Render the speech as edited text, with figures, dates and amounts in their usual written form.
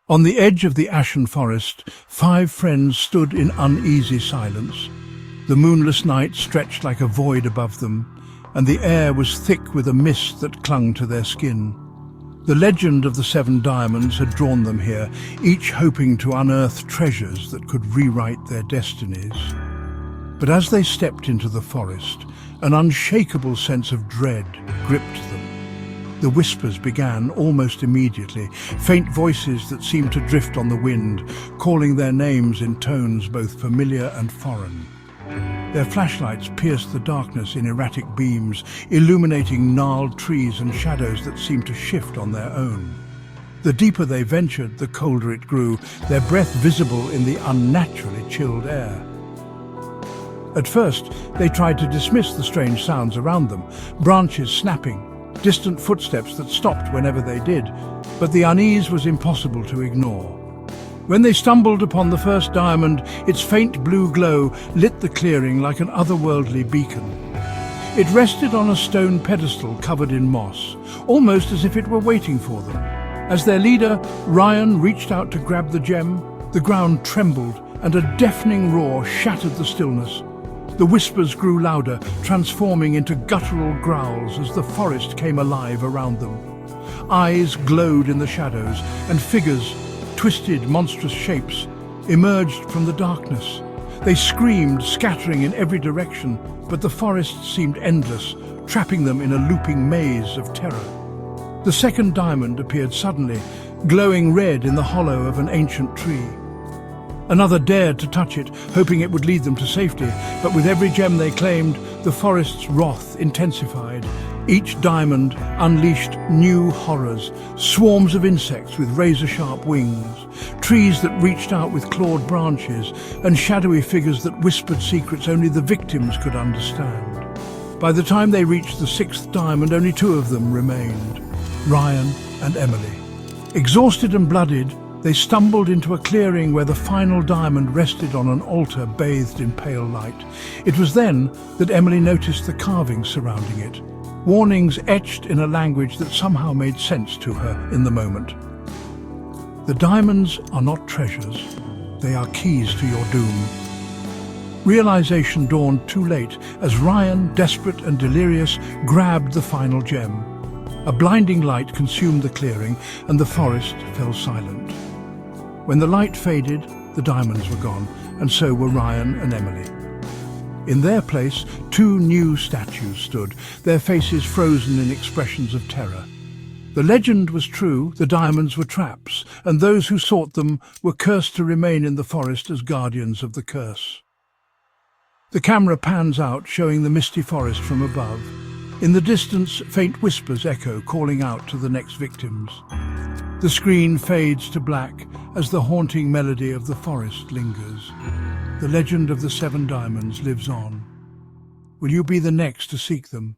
On the edge of the ashen forest, 5 friends stood in uneasy silence. The moonless night stretched like a void above them, and the air was thick with a mist that clung to their skin. The legend of the 7 diamonds had drawn them here, each hoping to unearth treasures that could rewrite their destinies. But as they stepped into the forest, an unshakable sense of dread gripped them. The whispers began almost immediately, faint voices that seemed to drift on the wind, calling their names in tones both familiar and foreign. Their flashlights pierced the darkness in erratic beams, illuminating gnarled trees and shadows that seemed to shift on their own. The deeper they ventured, the colder it grew, their breath visible in the unnaturally chilled air. At first, they tried to dismiss the strange sounds around them, branches snapping, distant footsteps that stopped whenever they did, but the unease was impossible to ignore. When they stumbled upon the first diamond, its faint blue glow lit the clearing like an otherworldly beacon. It rested on a stone pedestal covered in moss, almost as if it were waiting for them. As their leader, Ryan, reached out to grab the gem, the ground trembled and a deafening roar shattered the stillness. The whispers grew louder, transforming into guttural growls as the forest came alive around them. Eyes glowed in the shadows, and figures, twisted, monstrous shapes, emerged from the darkness. They screamed, scattering in every direction, but the forest seemed endless, trapping them in a looping maze of terror. The second diamond appeared suddenly, glowing red in the hollow of an ancient tree. Another dared to touch it, hoping it would lead them to safety, but with every gem they claimed, the forest's wrath intensified. Each diamond unleashed new horrors, swarms of insects with razor-sharp wings, trees that reached out with clawed branches, and shadowy figures that whispered secrets only the victims could understand. By the time they reached the 6th diamond, only 2 of them remained, Ryan and Emily. Exhausted and bloodied, they stumbled into a clearing where the final diamond rested on an altar bathed in pale light. It was then that Emily noticed the carvings surrounding it, warnings etched in a language that somehow made sense to her in the moment. The diamonds are not treasures, they are keys to your doom. Realization dawned too late as Ryan, desperate and delirious, grabbed the final gem. A blinding light consumed the clearing and the forest fell silent. When the light faded, the diamonds were gone, and so were Ryan and Emily. In their place, 2 new statues stood, their faces frozen in expressions of terror. The legend was true, the diamonds were traps, and those who sought them were cursed to remain in the forest as guardians of the curse. The camera pans out, showing the misty forest from above. In the distance, faint whispers echo, calling out to the next victims. The screen fades to black as the haunting melody of the forest lingers. The legend of the 7 diamonds lives on. Will you be the next to seek them?